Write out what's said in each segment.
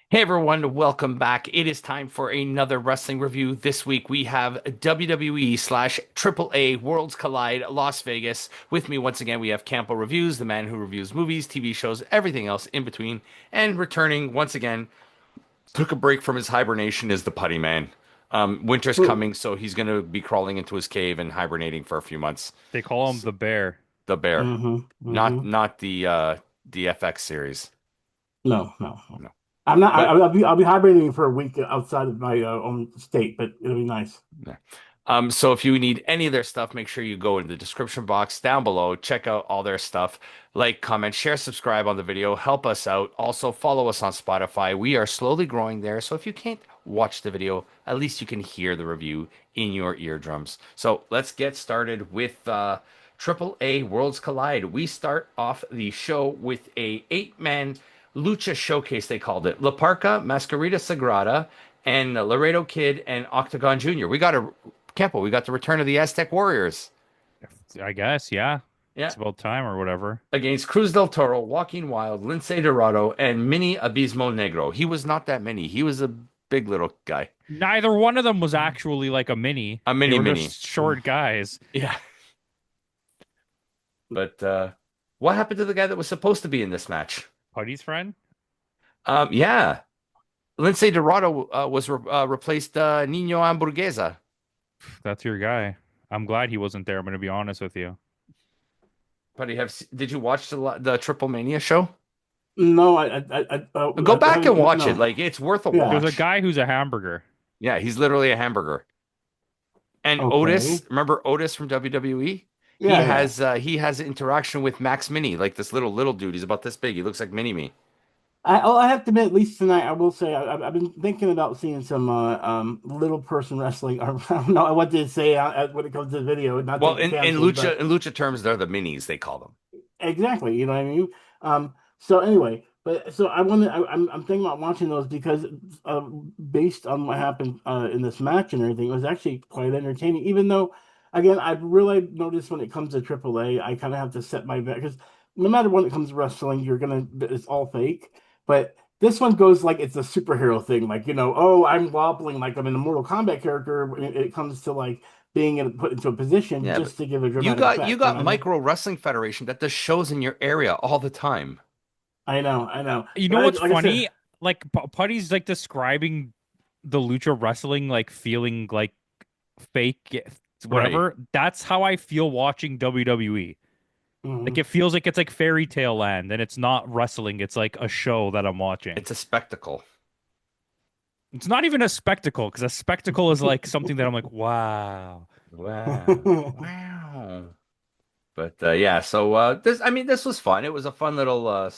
Hey everyone, welcome back. It is time for another wrestling review. This week we have WWE slash AAA Worlds Collide Las Vegas. With me once again, we have Campo.Reviews, the man who reviews movies, TV shows, everything else in between. And returning once again, took a break from his hibernation, is the Putty Man. Winter's Hmm. coming, so he's going to be crawling into his cave and hibernating for a few months. They call him S- the bear. The bear, Mm-hmm. not Mm-hmm. not the FX series. No, no, no. No. I'm not. But I'll be hibernating for a week outside of my own state, but it'll be nice. yeah. So if you need any of their stuff, make sure you go in the description box down below, check out all their stuff, like, comment, share, subscribe on the video, help us out. Also follow us on Spotify. We are slowly growing there, so if you can't watch the video, at least you can hear the review in your eardrums. So let's get started with AAA Worlds Collide. We start off the show with a eight-man lucha showcase, they called it. La Parca, Mascarita Sagrada, and Laredo Kid and Octagon Jr. We got the return of the Aztec Warriors. I guess, yeah. Yeah. It's about time or whatever. Against Cruz del Toro, Walking Wild, Lince Dorado, and Mini Abismo Negro. He was not that mini. He was a big little guy. Neither one of them was actually like a mini. A They mini were mini. just short guys. Yeah. But what happened to the guy that was supposed to be in this match? Putty's friend? Yeah. Lince Dorado replaced Nino Hamburguesa. That's your guy. I'm glad he wasn't there. I'm gonna be honest with you. But did you watch the Triple Mania show? No, Go I back and haven't. watch it. No. Like it's worth a Yeah. There's a watch. guy who's a hamburger. Yeah, he's literally a hamburger. And Okay. Otis, remember Otis from WWE? Yeah, yeah. He has interaction with Max Mini, like this little dude. He's about this big. He looks like Mini Me. I have to admit, at least tonight, I will say I've been thinking about seeing some little person wrestling. I don't know what to say when it comes to the video, not to Well, get in canceled, but lucha terms, they're the minis, they call them. exactly, you know what I mean? So anyway, but so I'm thinking about watching those because uh, based on what happened in this match and everything, it was actually quite entertaining. Even though, again, I've really noticed when it comes to AAA, I kind of have to set my because no matter when it comes to wrestling, it's all fake. But this one goes like it's a superhero thing, like oh, I'm wobbling like I'm an Mortal Kombat character when it comes to like put into a position Yeah, but just to give a you dramatic got you effect. You know got what I mean? Micro Wrestling Federation that does shows in your area all the time. I know. You But know what's like I said, funny? Like Putty's like describing the lucha wrestling like feeling like fake, Right. whatever. That's how I feel watching WWE. Like mhm. it feels like it's like fairy tale land and it's not wrestling, it's like a show that I'm watching. It's a spectacle. It's not even a spectacle because a spectacle is like something that I'm like, wow. Wow. Wow. But yeah, so this was fun. It was a fun little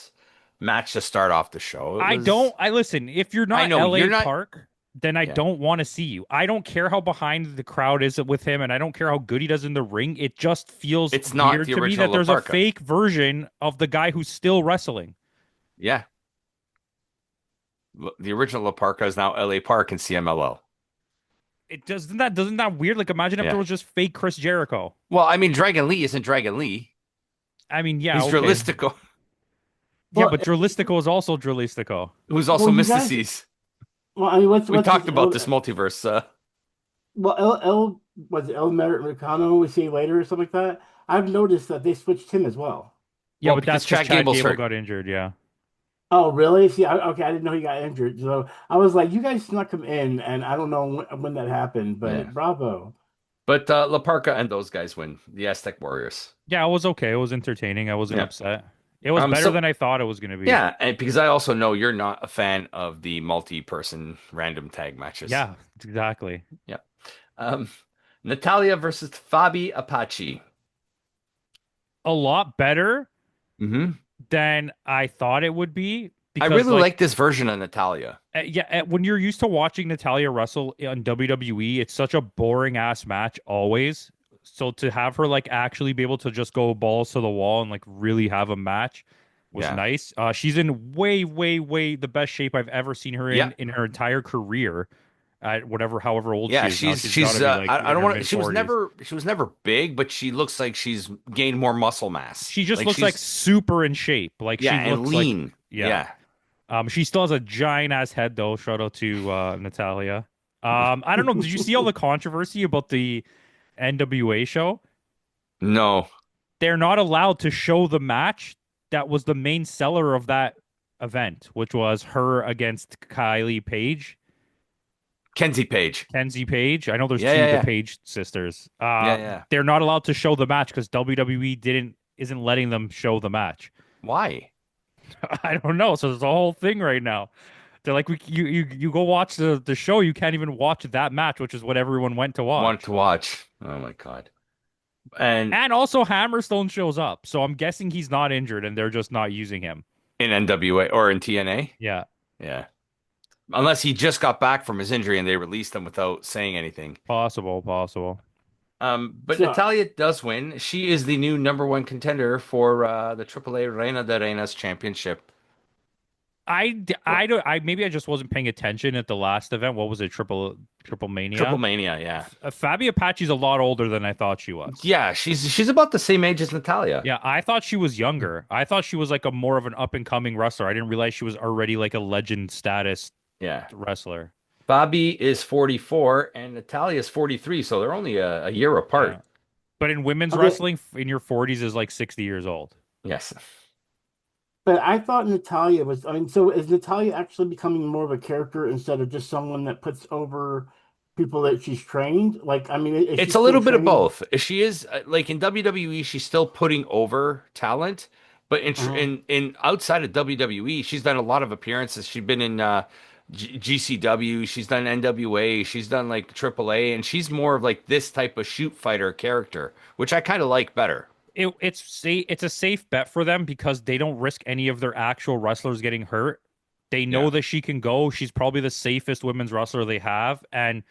match to start off the show. It was I listen, if you're I not know you're LA not Park, then I yeah. don't want to see you. I don't care how behind the crowd is with him and I don't care how good he does in the ring. It just feels It's not weird the to me original that La there's a Parca. fake version of the guy who's still wrestling. Yeah. The original La Parca is now LA Park and CMLL. It doesn't that weird? Like imagine if there Yeah. was just fake Chris Jericho. Well, I mean, Dragon Lee isn't Dragon Lee. I mean, yeah, He's okay. Dralistico, Yeah, well, but Dralistico is also Dralistico. who's well, also you guys. Mystices. Well, I mean, We what's talked this? about this multiverse. Well, was it El Americano? We see later or something like that. I've noticed that they switched him as well. Yeah, Well, but because that's because Chad Chad Gable's Gable hurt. got injured. Yeah. Oh, really? See, okay, I didn't know he got injured. So I was like, you guys snuck him in, and I don't know when that happened, Yeah. but bravo. But La Parca and those guys win. The Aztec Warriors. Yeah, it was okay. It was entertaining. I wasn't Yeah. upset. It was better So than I thought it was going to be. yeah, and because I also know you're not a fan of the multi-person random tag matches. Yeah, exactly. Yeah. Um, Natalia versus Fabi Apache. A lot better Hmm. than I thought it would be I because, really like, like this version of Natalia. when you're used to watching Natalia wrestle on WWE, it's such a boring ass match always. So to have her like actually be able to just go balls to the wall and like really have a match was Yeah. nice. She's in way, way, way the best shape I've ever seen her Yeah. in her entire career. At whatever, however old she Yeah, is now, she's got she's to be like I in don't her want to mid forties. she was never big, but she looks like she's gained more muscle mass. She just Like looks like she's super in shape. Like yeah, she and looks like, lean. yeah. Yeah. She still has a giant ass head though. Shout out to Natalia. I don't know. Did you see all the controversy about the NWA show? No. They're not allowed to show the match that was the main seller of that event, which was her against Kylie Page, Kenzie Page. Kenzie Page. I know there's Yeah, two, yeah, the yeah. Page sisters. Yeah, yeah. They're not allowed to show the match because WWE isn't letting them show the match. Why? I don't know. So there's a whole thing right now. They're like, you go watch the show. You can't even watch that match, which is what everyone went to Want watch. to watch. Oh my God. And And also Hammerstone shows up, so I'm guessing he's not injured, and they're just not using him. in NWA or in TNA? Yeah, Yeah. Unless he just got back from his injury and they released him without saying anything. possible. But So Natalia does win. She is the new number one contender for the AAA Reina de Reinas championship. I don't I maybe I just wasn't paying attention at the last event. What was it? Triple Triple Mania. Mania, yeah. Fabi Apache's a lot older than I thought she was. Yeah, she's about the same age as Natalia. Yeah, I thought she was younger. I thought she was like a more of an up and coming wrestler. I didn't realize she was already like a legend status Yeah. wrestler. Bobby is 44 and Natalia is 43, so they're only a year apart. Yeah. But in women's okay, wrestling, in your 40s is like 60 years old. Yes. but I thought Natalia was. I mean, so is Natalia actually becoming more of a character instead of just someone that puts over people that she's trained? Like, I mean, is she It's a still little bit of training? both. She is like in WWE, she's still putting over talent, but Uh-huh. in outside of WWE, she's done a lot of appearances. She's been in GCW, she's done NWA, she's done like AAA, and she's more of like this type of shoot fighter character, which I kind of like better. It's a safe bet for them because they don't risk any of their actual wrestlers getting hurt. They know Yeah. that she can go. She's probably the safest women's wrestler they have, and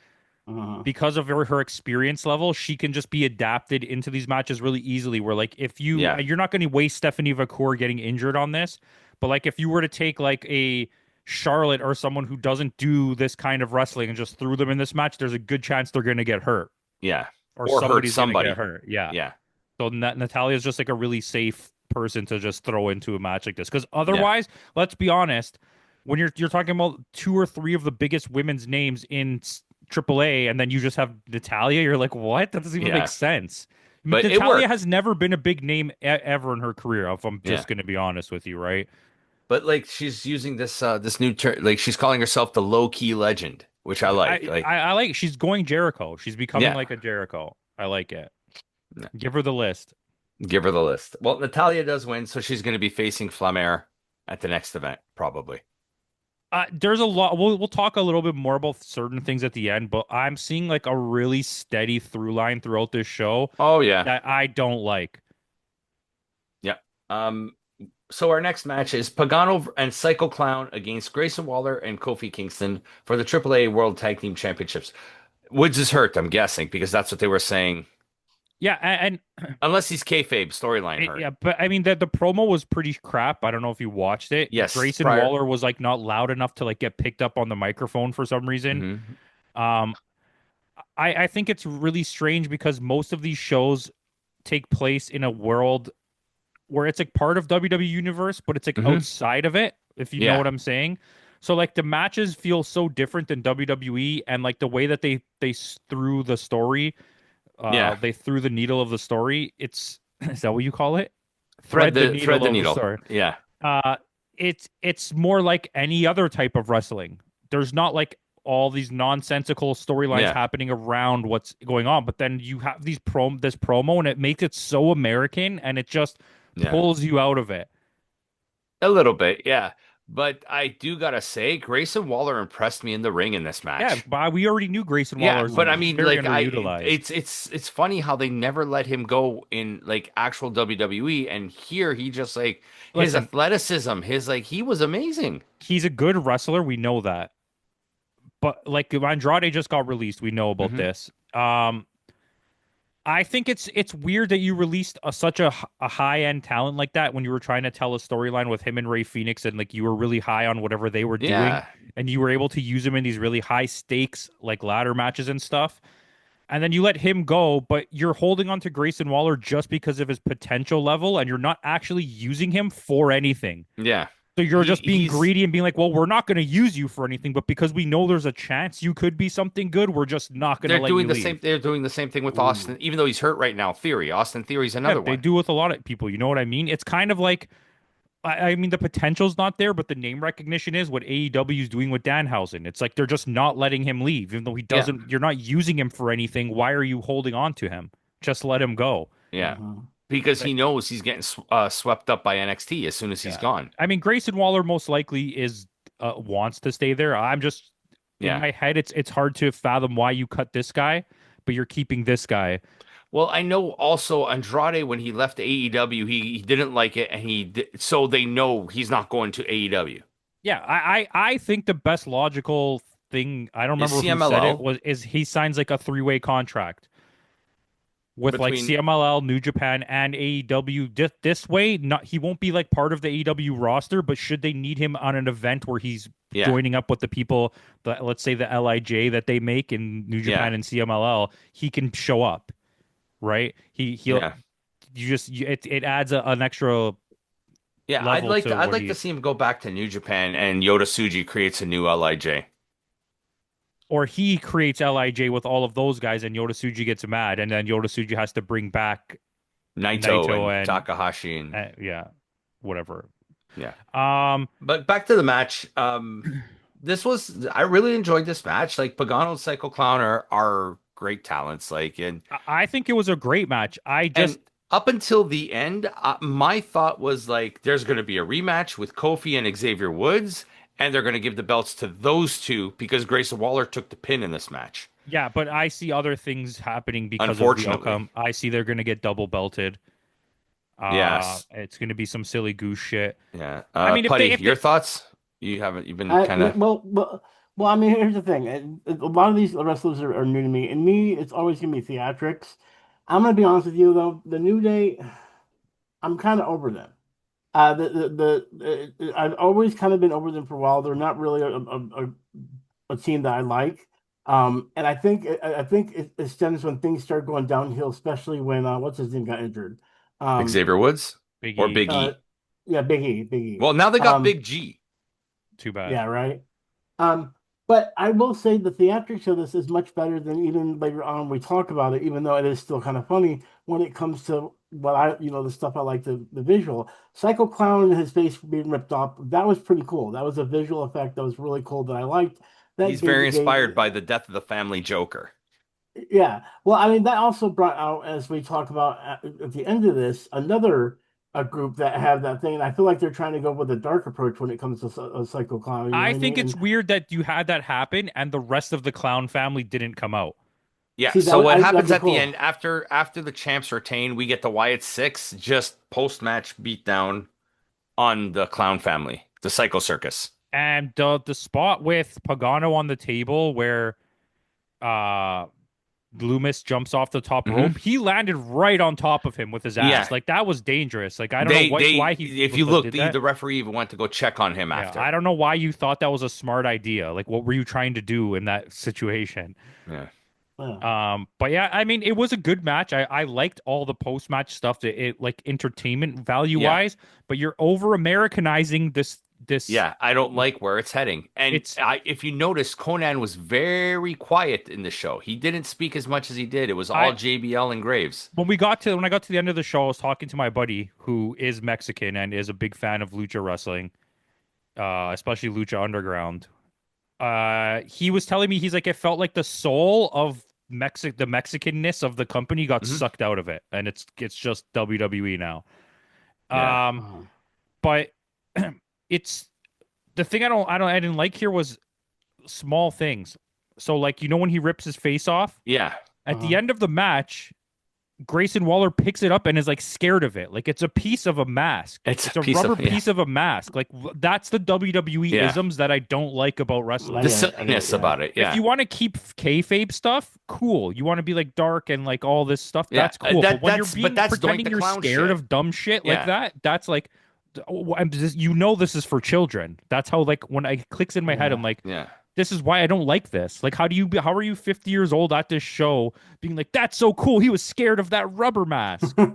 Uh-huh. because of her experience level, she can just be adapted into these matches really easily. Where like if Yeah. you're not going to waste Stephanie Vacour getting injured on this, but like if you were to take like a Charlotte or someone who doesn't do this kind of wrestling and just threw them in this match, there's a good chance they're going to get hurt Yeah. or Or hurt somebody's going to get somebody. hurt. Yeah. Yeah. So Natalia is just like a really safe person to just throw into a match like this. Because Yeah. otherwise, let's be honest, when you're talking about two or three of the biggest women's names in AAA, and then you just have Natalia, you're like, what? That doesn't even make Yeah. sense. But it Natalia worked. has never been a big name ever in her career. If I'm Yeah. just going to be honest with you, right? But like she's using this new term, like she's calling herself the low key legend, which I like. I like. She's going Jericho. She's becoming Yeah. like a Jericho. I like it. Yeah. Give her the list. Give her the list. Well, Natalia does win, so she's going to be facing Flamer at the next event, probably. There's a lot. We'll talk a little bit more about certain things at the end, but I'm seeing like a really steady through line throughout this show Oh yeah. that I don't like. Yeah. Um, so our next match is Pagano and Psycho Clown against Grayson Waller and Kofi Kingston for the AAA World Tag Team Championships. Woods is hurt, I'm guessing, because that's what they were saying. Yeah, and Unless he's kayfabe storyline hurt. yeah, but I mean the promo was pretty crap. I don't know if you watched it. Yes, Grayson prior. Waller was like not loud enough to like get picked up on the microphone for some reason. Mhm. Um, I think it's really strange because most of these shows take place in a world where it's like part of WWE Universe, but it's like Mhm. outside of it, if you know Yeah. what I'm saying. So like the matches feel so different than WWE, and like the way that they threw the story, Yeah. they threw the needle of the story. It's is that what you call it? Thread the Of the needle. story. Yeah. Uh, it's more like any other type of wrestling. There's not like all these nonsensical storylines Yeah. happening around what's going on, but then you have this promo and it makes it so American and it just Yeah. pulls you out of it. A little bit, yeah. But I do gotta say, Grayson Waller impressed me in the ring in this Yeah, match. but we already knew Grayson Yeah, Waller but I was mean, very like, underutilized. it's funny how they never let him go in like actual WWE, and here he just like his Listen, athleticism, his like he was amazing. he's a good wrestler. We know that. But like Andrade just got released. We know about Hmm. this. I think it's weird that you released such a high end talent like that when you were trying to tell a storyline with him and Ray Phoenix and like you were really high on whatever they were doing Yeah, and you were able to use him in these really high stakes like ladder matches and stuff. And then you let him go, but you're holding on to Grayson Waller just because of his potential level and you're not actually using him for anything. yeah, So you're just being he's greedy and being like, well, we're not going to use you for anything, but because we know there's a chance you could be something good, we're just not going to let you leave. they're doing the same thing with Ooh. Austin, even though he's hurt right now. Austin Theory's Yeah, another they one. do with a lot of people. You know what I mean? It's kind of like, I mean, the potential's not there, but the name recognition is what AEW is doing with Danhausen. It's like they're just not letting him leave, even though he Yeah, doesn't, you're not using him for anything. Why are you holding on to him? Just let him go. yeah, Uh-huh. because he Like, knows he's getting swept up by NXT as soon as he's yeah. gone. I mean, Grayson Waller most likely is wants to stay there. I'm just in Yeah. my head, it's hard to fathom why you cut this guy, but you're keeping this guy. Well, I know also Andrade when he left AEW, he didn't like it, and so they know he's not going to AEW. Yeah, I think the best logical thing, I don't Is remember who said it, CMLL is he signs like a three-way contract with like between CMLL, New Japan, and AEW. This way, not he won't be like part of the AEW roster, but should they need him on an event where he's yeah, joining up with the people, let's say the LIJ that they make in New yeah, Japan and CMLL, he can show up, right? He'll yeah, it adds an extra yeah. level to I'd what like to he, see him go back to New Japan and Yota Tsuji creates a new LIJ. or he creates LIJ with all of those guys, and Yota Tsuji gets mad, and then Yota Tsuji has to bring back Naito Naito and and Takahashi and yeah, whatever. yeah. Um, But back to the match. I really enjoyed this match. Like Pagano and Psycho Clown are great talents. Like I think it was a great match. I and just up until the end, my thought was like, there's going to be a rematch with Kofi and Xavier Woods, and they're going to give the belts to those two because Grayson Waller took the pin in this match. yeah, but I see other things happening because of the Unfortunately, outcome. I see they're gonna get double belted. yes, It's gonna be some silly goose shit. yeah. I mean, Putty, if your they thoughts? You've been kind of Well, I mean, here's the thing. A lot of these wrestlers are new to me, and me, it's always gonna be theatrics. I'm gonna be honest with you though, the New Day, I'm kind of over them. I've always kind of been over them for a while. They're not really a team that I like. And I think it stems when things start going downhill, especially when what's his name got injured. Um, Xavier Woods Big or E, Big uh, E. yeah, Big E. Well, now they got Um, Big G. too bad. yeah, right. Um, but I will say the theatrics of this is much better than even later on we talk about it, even though it is still kind of funny when it comes to what the stuff I like, the visual. Psycho Clown and his face being ripped off, that was pretty cool. That was a visual effect that was really cool that I liked. That He's very gave inspired by the death of the family Joker. yeah. Well, I mean, that also brought out, as we talk about at the end of this, another a group that have that thing. And I feel like they're trying to go with a dark approach when it comes to Psycho Clown. You know I what I think mean? it's And weird that you had that happen and the rest of the clown family didn't come out. Yeah. see So what that'd happens be at the cool. end after the champs retain, we get the Wyatt Six just post match beatdown on the Clown Family, the Psycho Circus. And the spot with Pagano on the table where uh Loomis jumps off the top Hmm. rope, he landed right on top of him with his ass. Yeah. Like that was dangerous. Like I don't know why he If you look, did that. the referee even went to go check on him Yeah, after. I don't know why you thought that was a smart idea. Like what were you trying to do in that situation? Yeah. Yeah. But yeah, I mean, it was a good match. I liked all the post match stuff that it like entertainment value Yeah. wise, but you're over Americanizing this Yeah, I don't like where it's heading. And it's if you notice, Conan was very quiet in the show. He didn't speak as much as he did. It was all I JBL and Graves. when I got to the end of the show, I was talking to my buddy who is Mexican and is a big fan of lucha wrestling, especially Lucha Underground. He was telling me he's like it felt like the soul of the Mexicanness of the company got Hmm. sucked out of it, and it's just WWE now. Yeah. Um, Uh-huh. but it's the thing I didn't like here was small things. So like when he rips his face off Yeah. at the Uh-huh. end of the match, Grayson Waller picks it up and is like scared of it. Like it's a piece of a mask. It's It's a a piece rubber of, yeah. piece of a mask. Like that's the WWE Yeah. isms that I don't like about I wrestling. The get it. I get it. silliness Yeah. about it. If Yeah. you want to keep kayfabe stuff, cool. You want to be like dark and like all this stuff, Yeah. that's cool. But when you're That's Doink pretending the you're Clown scared shit. of dumb shit like Yeah. that's like, this is for children. That's how like when it clicks in my head, I'm Yeah. like, Yeah. this is why I don't like this. Like, how are you 50 years old at this show being like, that's so cool. He was scared of that rubber mask. Do you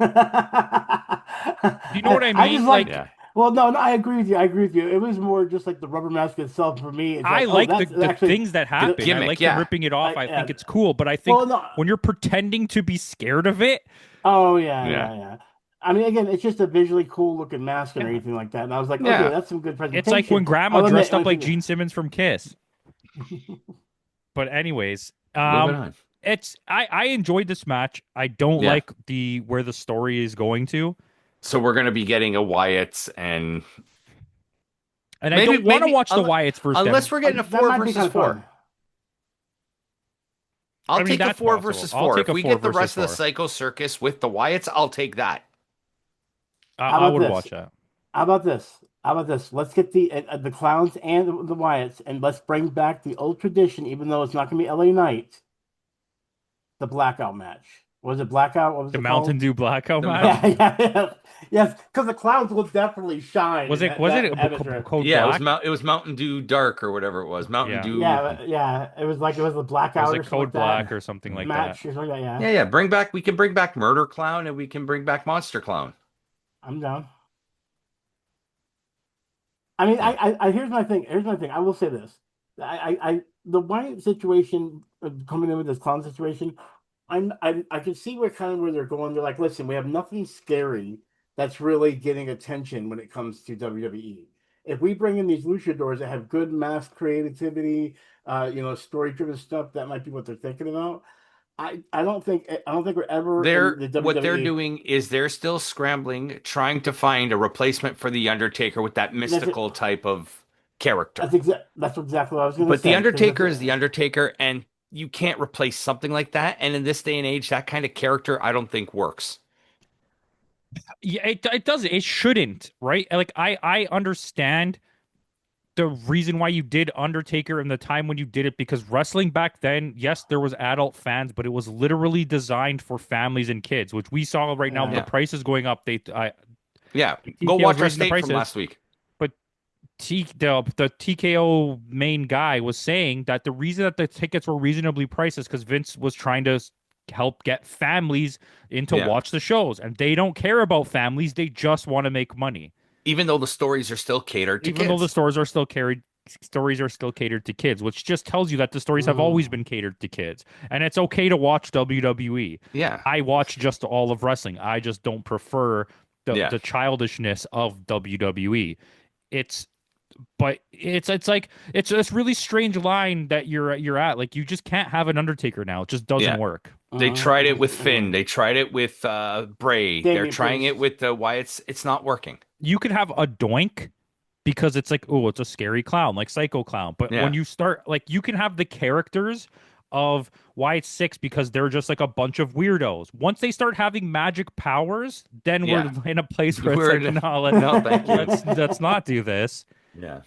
know what I I just mean? like Like, Yeah. Well, no, no, I agree with you. I agree with you. It was more just like the rubber mask itself for me. It's I like, oh, like that's the actually things that The happen. I gimmick, like them yeah. ripping it off. I think yeah. it's cool, but I think Well, no, when you're pretending to be scared of it, oh yeah, Yeah. yeah, yeah. I mean, again, it's just a visually cool looking mask and Yeah. everything like that. And I was like, okay, Yeah. that's some good it's like when presentation. Grandma I'll admit, dressed it up was like Gene Simmons from Kiss. But anyways, Moving on. I enjoyed this match. I don't Yeah. like the where the story is going to, So we're going to be getting a Wyatt and and I maybe, don't want to maybe, watch the Wyatts versus unless them. we're getting a that four might be versus kind of four. fun. I'll I mean, take a that's four possible. versus I'll four. take If a we four get the versus rest of the four. Psycho Circus with the Wyatts, I'll take that. How I about would this? watch that. How about this? How about this? Let's get the clowns and the Wyatts, and let's bring back the old tradition, even though it's not going to be LA Knight, the blackout match. Was it blackout? What was The it Mountain called? Dew blackout The match. Yeah, Mountain. yeah, yeah. Yes, because the clowns will definitely shine Was in it that was it that atmosphere. Code Yeah, Black? It was Mountain Dew Dark or whatever it was. Mountain Yeah, Dew. Yeah. It was like it was the it was blackout or like something like Code that Black or something like that. match or something like that. Yeah, Yeah, yeah. Bring back. We can bring back Murder Clown and we can bring back Monster Clown. I'm down. I mean, Yeah. here's my thing. Here's my thing. I will say this. The Wyatt situation coming in with this clown situation, I can see where kind of where they're going. They're like, listen, we have nothing scary that's really getting attention when it comes to WWE. If we bring in these luchadors that have good mask creativity, story-driven stuff, that might be what they're thinking about. I don't think we're ever in They're the what they're WWE. doing is they're still scrambling, trying to find a replacement for the Undertaker with that That's it. mystical type of character. That's exactly what I was going to But the say. Because Undertaker is the Undertaker, and you can't replace something like that. And in this day and age, that kind of character, I don't think works. Yeah, it does. It shouldn't, right? Like I understand the reason why you did Undertaker in the time when you did it because wrestling back then, yes, there was adult fans, but it was literally designed for families and kids, which we saw right now. The Yeah. price is going up. Yeah. Go TKO is watch our raising the state from prices, last week. but the TKO main guy was saying that the reason that the tickets were reasonably priced is because Vince was trying to help get families in to Yeah. watch the shows, and they don't care about families; they just want to make money. Even though the stories are still catered to Even though the kids. stores are still carried stories are still catered to kids, which just tells you that the stories have always been catered to kids. And it's okay to watch WWE. Yeah. I watch just all of wrestling. I just don't prefer Yeah. the childishness of WWE. It's but it's like it's this really strange line that you're at. Like you just can't have an Undertaker now. It just doesn't Yeah. work. They tried it with uh, Finn. They tried it with Bray. They're Damian trying it Priest. with the Wyatts. It's not working. You could have a Doink because it's like, oh, it's a scary clown, like Psycho Clown. But when Yeah. you start, like, you can have the characters of why it's six because they're just like a bunch of weirdos. Once they start having magic powers, then we're Yeah. in a place where it's We're like, no, no, thank you. let's not do this. Yeah.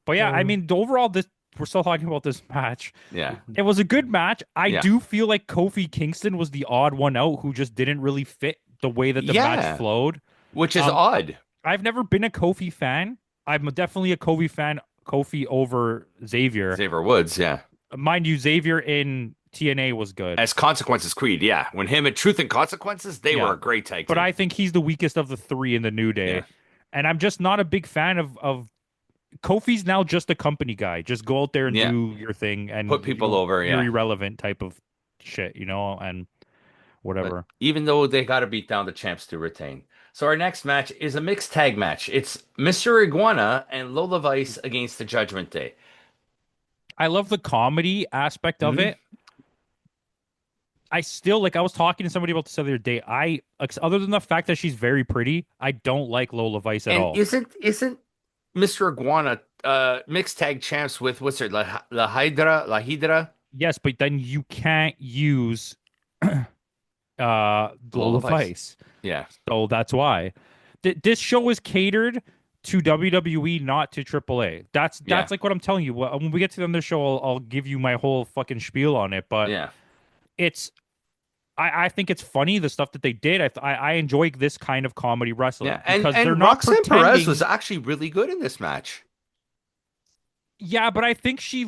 But yeah, I mean, overall, this we're still talking about this match. Yeah. It was a good match. I Yeah. do feel like Kofi Kingston was the odd one out who just didn't really fit the way that the match Yeah. flowed. Which is Um, odd. I've never been a Kofi fan. I'm definitely a Kofi fan. Kofi over Xavier. Xavier Woods, yeah. Mind you, Xavier in TNA was good. As Consequences Creed, yeah. When him and Truth and Consequences, they Yeah. were a great tag But team. I think he's the weakest of the three in the New Day. Yeah. And I'm just not a big fan of Kofi's now just a company guy. Just go out there and Yeah. do your thing and Put people over, you're yeah. irrelevant type of shit, and whatever. But even though they got to beat down the champs to retain. So our next match is a mixed tag match. It's Mr. Iguana and Lola Vice against the Judgment Day. I love the comedy aspect of Mhm. it. I still like I was talking to somebody about this the other day. Other than the fact that she's very pretty, I don't like Lola Vice at And all. isn't Mr. Iguana mixed tag champs with what's her La Hydra? Yes, but then you can't use Lola Vice. Vice. Yeah. So that's why. This show is catered to WWE, not to AAA. That's Yeah. like what I'm telling you. When we get to the end of the show, I'll give you my whole fucking spiel on it. But Yeah. it's I think it's funny the stuff that they did. I enjoy this kind of comedy wrestling Yeah. And because they're and not Roxanne Perez pretending. was actually really good in this match. Yeah, but I think she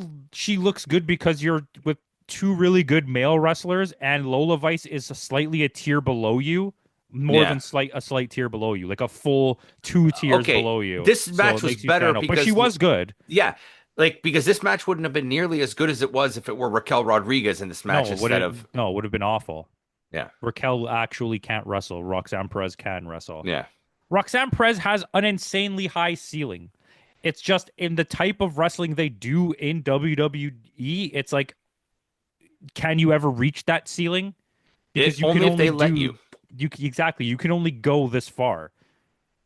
looks good because you're with two really good male wrestlers, and Lola Vice is slightly a tier below you. more Yeah. than a slight tier below you, like a full 2 tiers Okay. below you. This So match it was makes you better stand out. But she because was good. yeah, like because this match wouldn't have been nearly as good as it was if it were Raquel Rodriguez in this match No, it would instead have of no, it would have been awful. yeah. Raquel actually can't wrestle. Roxanne Perez can wrestle. Yeah. Roxanne Perez has an insanely high ceiling. It's just in the type of wrestling they do in WWE, it's like, can you ever reach that ceiling? It Because you can only if only they let do you. exactly, you can only go this far.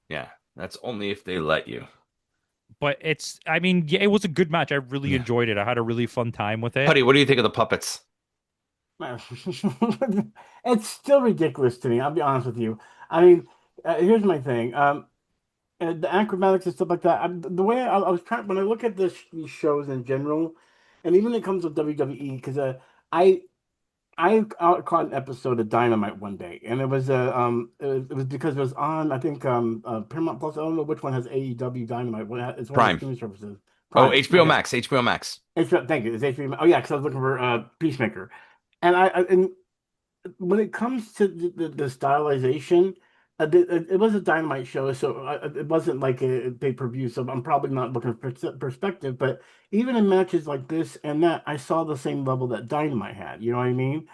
Yeah. That's only if they let you. But I mean, yeah, it was a good match. I really Yeah. enjoyed it. I had a really fun time with it. Putty, what do you think of the puppets? It's still ridiculous to me. I'll be honest with you. I mean, here's my thing. The acrobatics and stuff like that. The way I was trying when I look at these shows in general, and even when it comes with WWE, because I caught an episode of Dynamite one day, and it was because it was on I think Paramount Plus. I don't know which one has AEW Dynamite. It's one of the Prime. streaming services. Oh, Prime. HBO Okay. Max. HBO Max. Thank you. It's HBO. Oh yeah, because I was looking for Peacemaker, and and when it comes to the stylization, it was a Dynamite show, so it wasn't like a pay-per-view. So I'm probably not looking for perspective. But even in matches like this and that, I saw the same level that Dynamite had. You know what I mean?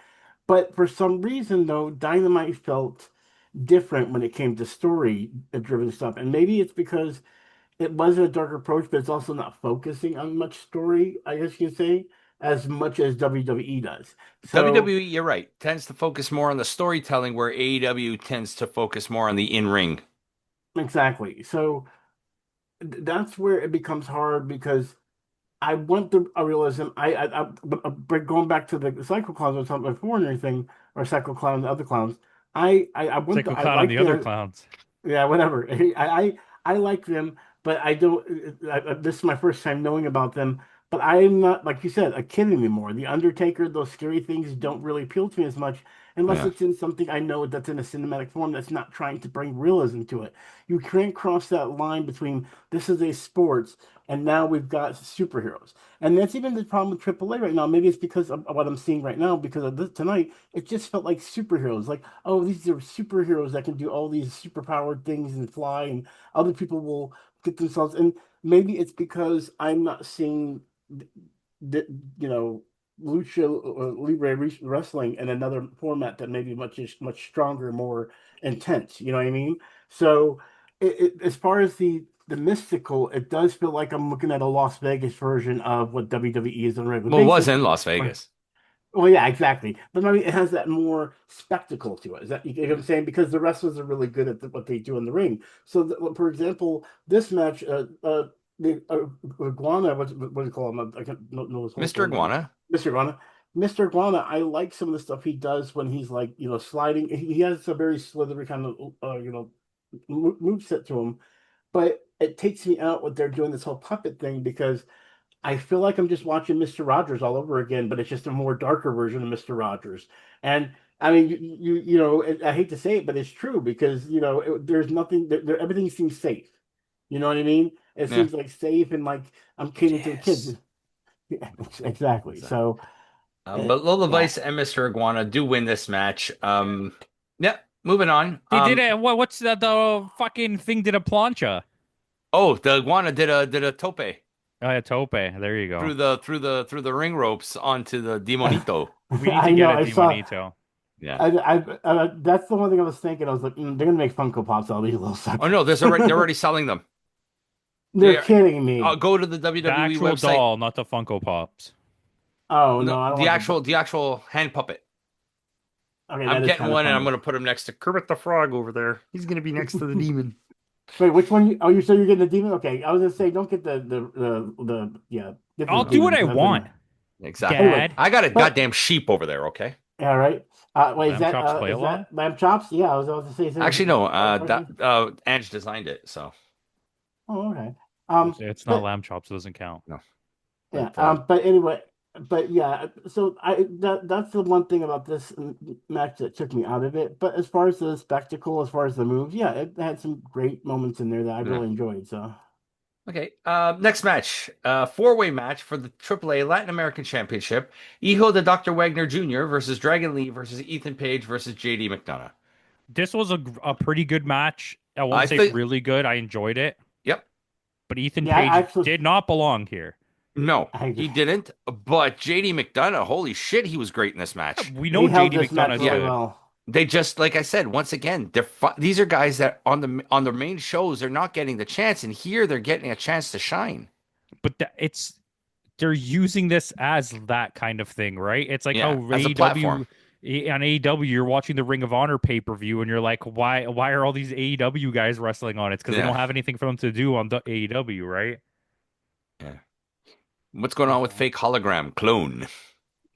But for some reason, though, Dynamite felt different when it came to story-driven stuff, and maybe it's because it wasn't a dark approach, but it's also not focusing on much story, I guess you could say, as much as WWE does. So WWE, you're right, tends to focus more on the storytelling, where AEW tends to focus more on the in-ring. exactly. So that's where it becomes hard because I want the a realism. But going back to the Psycho Clowns I was talking about before and everything, or Psycho Clown and the other clowns, I want Psycho I Clown and like the other the clowns. yeah, whatever. I like them, but I don't. This is my first time knowing about them. But I am not, like you said, a kid anymore. The Undertaker, those scary things don't really appeal to me as much unless Yeah. it's in something I know that's in a cinematic form that's not trying to bring realism to it. You can't cross that line between this is a sports and now we've got superheroes. And that's even the problem with AAA right now. Maybe it's because of what I'm seeing right now, because of this tonight, it just felt like superheroes. Like, oh, these are superheroes that can do all these superpowered things and fly, and other people will get themselves. And maybe it's because I'm not seeing, the, you know, lucha or libre wrestling in another format that maybe much stronger, more intense. You know what I mean? So, as far as the mystical, it does feel like I'm looking at a Las Vegas version of what WWE is on a regular Well, it was basis. in Las Vegas. Well, yeah, exactly. But I mean, it has that more spectacle to it. Is that you get what I'm Yeah. saying? Because the wrestlers are really good at what they do in the ring. So, for example, this match, the Iguana, what do you call him? I can't know his whole Mr. full name. Iguana. Mr. Iguana. Mr. Iguana, I like some of the stuff he does when he's like, sliding. He has a very slithery kind of, move set to him. But it takes me out what they're doing this whole puppet thing because I feel like I'm just watching Mr. Rogers all over again, but it's just a more darker version of Mr. Rogers. And I mean, I hate to say it, but it's true because there's nothing. Everything seems safe. You know what I mean? It Yeah. seems like safe and like I'm catering to the kids. Yes. Yeah, exactly. Exactly. So, But Lola yeah. Vice and Mr. Iguana do win this match. Yeah, moving on. They did it. What's the fucking thing? Did a plancha? Oh, the Iguana did a tope Oh, yeah, tope. There you go. through the ring ropes onto the Demonito. We need to I get know. a I saw. Demonito. Yeah. That's the one thing I was thinking. I was like, they're gonna make Funko Pops out of these little Oh no, suckers. they're already selling them. They're They kidding me. go to the The WWE actual website. doll, not the Funko Pops. Oh No, no, I don't the want actual the actual hand puppet. Okay, I'm that is getting kind of one and I'm funny. gonna put him next to Kermit the Frog over there. He's gonna be next to the demon. Wait, which one? Oh, you said you're getting the demon? Okay, I was gonna say don't get yeah, get the I'll do demon what I because I was want, gonna. Exactly. Anyway, Dad. I got a but goddamn sheep over there, okay? all right. Wait, Lamb chops play a is lot. that lamb chops? Yeah, I was about to say Actually, no, that question. Ange designed it, so Oh, okay. It's not But lamb chops. It doesn't count. no. yeah, But but anyway, but yeah, so that's the one thing about this match that took me out of it. But as far as the spectacle, as far as the moves, yeah, it had some great moments in there that I yeah. really enjoyed. So. Okay. Next match, four-way match for the AAA Latin American Championship. Hijo de Dr. Wagner Jr. versus Dragon Lee versus Ethan Page versus JD McDonough. This was a pretty good match. I I won't say think, really good. I enjoyed it, yep. but Ethan Yeah, I Page actually, did not belong here. No, I agree. he didn't. But JD McDonough, holy shit, he was great in this match. We He know held JD this match McDonough's really Yeah. good, well. They just, like I said, once again, these are guys that on the main shows they're not getting the chance, and here they're getting a chance to shine. but it's they're using this as that kind of thing, right? It's like how Yeah, as a platform. On AEW, you're watching the Ring of Honor pay-per-view and you're like, why are all these AEW guys wrestling on it? It's because they Yeah. don't have anything for them to do on the AEW, right? Yeah. What's going on with fake hologram clone?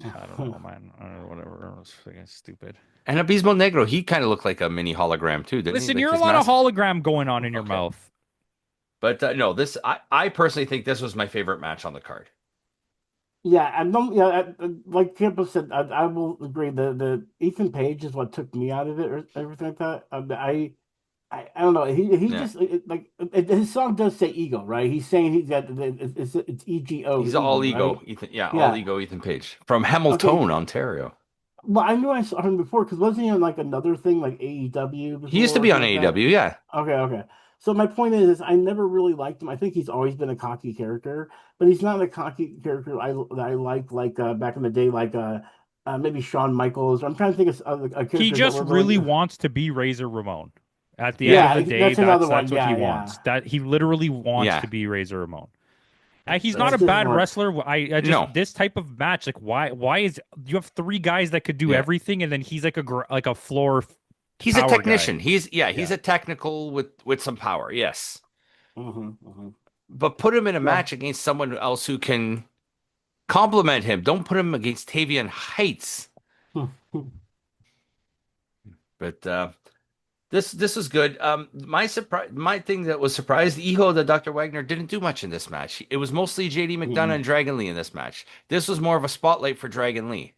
I don't know, man. I don't know, whatever. It was freaking stupid. And Abismo Negro, he kind of looked like a mini hologram too, didn't he? Listen, Like you're a his lot of mask. hologram going on in your Okay. mouth. But no, I personally think this was my favorite match on the card. Yeah, I don't. Yeah, like Campo said, I will agree. The Ethan Page is what took me out of it, or everything like that. I don't know. He Yeah. just his song does say ego, right? He's saying he's got it's ego He's all ego, ego, right? Ethan. Yeah, all Yeah. ego, Ethan Page from Okay. Hamilton, Ontario. Well, I knew I saw him before because wasn't he on like another thing like AEW He used to before or be on something like that? AEW, yeah. Okay. So my point is I never really liked him. I think he's always been a cocky character, but he's not a cocky character that I like back in the day, like maybe Shawn Michaels. I'm trying to think of He characters that just were really like, wants to be Razor Ramon. At the end of Yeah, the day, that's another one. that's what he Yeah. wants. That he literally wants yeah. to be Razor Ramon. He's not a That's his bad work. wrestler. I just No, this type of match, like why is you have three guys that could do yeah. everything, and then he's like like a floor He's a power guy. technician. He's Yeah. a technical with some power, yes. Hmm. But put him in a Yeah. match against someone else who can complement him. Don't put him against Tavian Heights. But this was good. My thing that was surprised, Iho the Dr. Wagner didn't do much in this match. It was mostly JD McDonough and Dragon Lee in this match. This was more of a spotlight for Dragon Lee.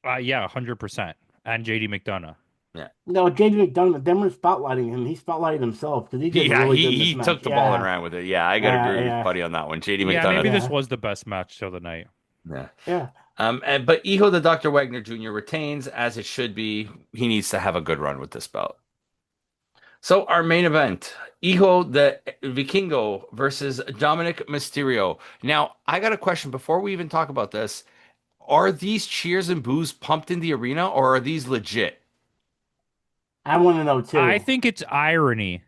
Yeah, 100%. And JD McDonough. Yeah. No, JD McDonough, them were spotlighting him. He spotlighted himself because he did Yeah, really good in this he took match. the ball and Yeah. ran with it. Yeah, I gotta agree with Yeah. Putty on that one. JD Yeah, McDonough. maybe this Yeah. was the best match of the night. Yeah. Yeah. But Iho the Dr. Wagner Jr. retains as it should be. He needs to have a good run with this belt. So our main event, Iho the Vikingo versus Dominic Mysterio. Now, I got a question before we even talk about this. Are these cheers and boos pumped in the arena or are these legit? I want to know I too. think it's irony.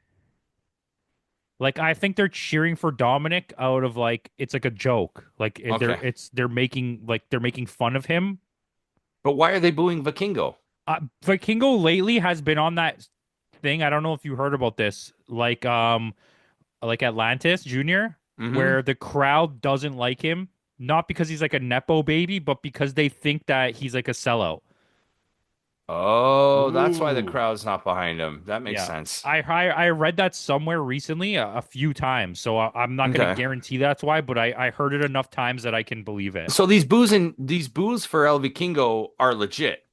Like I think they're cheering for Dominic out of like it's like a joke. Like Okay. they're making fun of him. But why are they booing Vikingo? Vikingo lately has been on that thing. I don't know if you heard about this. Like Atlantis Jr., Hmm. where the crowd doesn't like him, not because he's like a nepo baby, but because they think that he's like a sellout. Oh, that's why the Mm. crowd's not behind him. That makes Yeah. sense. I read that somewhere recently a few times, so I'm not going to Okay. guarantee that's why, but I heard it enough times that I can believe it. So these boos for El Vikingo are legit.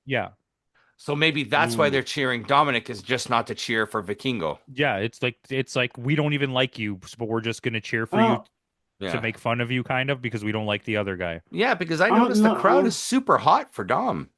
Yeah. So maybe that's why Mm. they're cheering Dominic is just not to cheer for Vikingo. Yeah, it's like we don't even like you, but we're just going to cheer for you Oh, to Yeah. make fun of you kind of because we don't like the other guy. Yeah, because I oh noticed the no. crowd is super hot for Dom.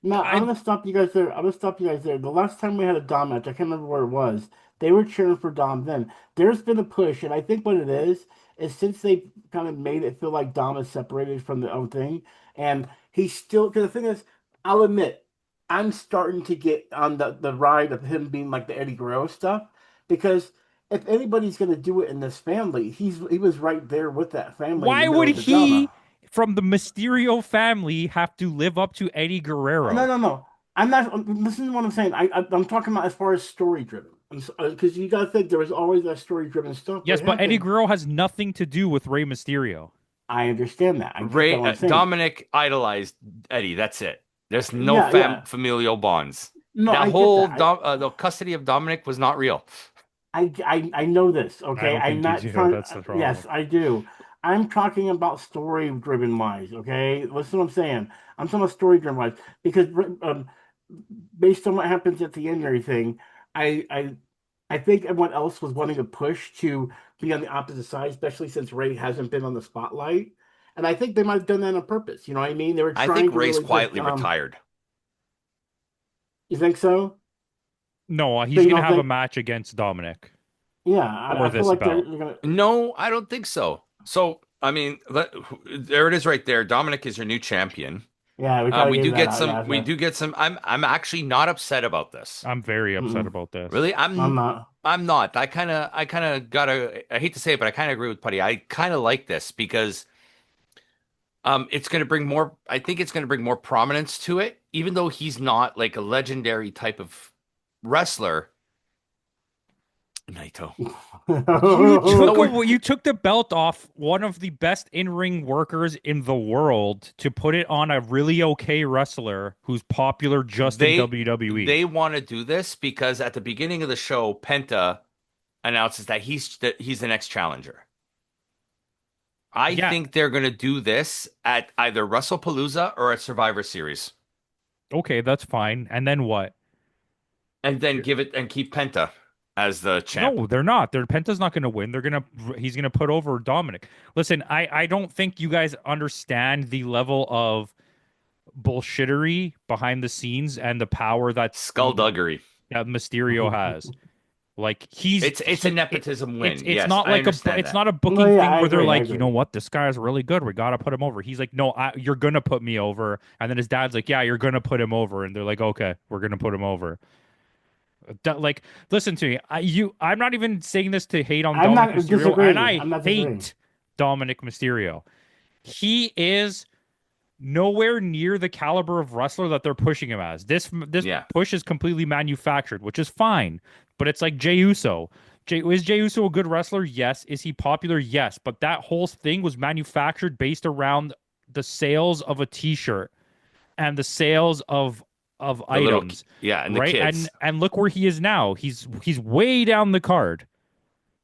No, I'm I gonna stop you guys there. I'm gonna stop you guys there. The last time we had a Dom match, I can't remember where it was. They were cheering for Dom then. There's been a push, and I think what it is since they kind of made it feel like Dom is separated from the own thing, and he's still. Because the thing is, I'll admit, I'm starting to get on the ride of him being like the Eddie Guerrero stuff. Because if anybody's gonna do it in this family, he was right there with that family in the Why middle would of the drama. he from the Mysterio family have to live up to Eddie No, Guerrero? no, no. I'm not. Listen to what I'm saying. I'm talking about as far as story driven. Because you gotta think there was always that story driven stuff. Yes, What but Eddie happened? Guerrero has nothing to do with Rey Mysterio. I understand that. I get that. Ray What I'm saying. Dominic idolized Eddie. That's it. There's no Yeah. familial bonds. No, That I get whole that. the custody of Dominic was not real. I know this. I Okay, don't I'm think you not do. trying. That's the problem. Yes, I do. I'm talking about story driven wise. Okay, listen to what I'm saying. I'm talking about story driven wise because based on what happens at the end and everything, I I I think everyone else was wanting to push to be on the opposite side, especially since Ray hasn't been on the spotlight. And I think they might have done that on purpose. You know what I mean? They were I think trying to Ray's really put. quietly retired. You think so? No, So he's you gonna don't have a think? match against Dominic Yeah, for I feel this like belt. they're gonna. No, I don't think so. So, I mean, there it is right there. Dominic is your new champion. Yeah, we gotta We give do that get out. some. Yeah, We so, do get some. I'm actually not upset about this. I'm very upset mm-mm, about this. Really, I'm not. I'm not. I kind of gotta. I hate to say it, but I kind of agree with Putty. I kind of like this because it's going to bring more. I think it's going to bring more prominence to it, even though he's not like a legendary type of wrestler. Naito. No, we're You took the belt off one of the best in-ring workers in the world to put it on a really okay wrestler who's popular just in they WWE. they want to do this because at the beginning of the show, Penta announces that he's the next challenger. I Yeah, think they're going to do this at either WrestlePalooza or at Survivor Series, okay, that's fine. And then what? and then give it and keep Penta as the champ. No, they're not. Penta's not going to win. He's going to put over Dominic. Listen, I don't think you guys understand the level of bullshittery behind the scenes and the power Skullduggery. that Mysterio has. Like It's a nepotism win. it's Yes, not I like understand it's that. not a No, booking yeah, thing I where they're agree. I like, you know agree. what, this guy's really good. We gotta put him over. He's like, no, you're gonna put me over. And then his dad's like, yeah, you're gonna put him over. And they're like, okay, we're gonna put him over. Like, listen to me. I'm not even saying this to hate on I'm Dominic not Mysterio, and disagreeing. I I'm not disagreeing. hate Dominic Mysterio. He is nowhere near the caliber of wrestler that they're pushing him as. This Yeah. push is completely manufactured, which is fine. But it's like Jey Uso. Is Jey Uso a good wrestler? Yes. Is he popular? Yes. But that whole thing was manufactured based around the sales of a T-shirt and the sales of The little, items, yeah, and the right? kids And look where he is now. He's way down the card,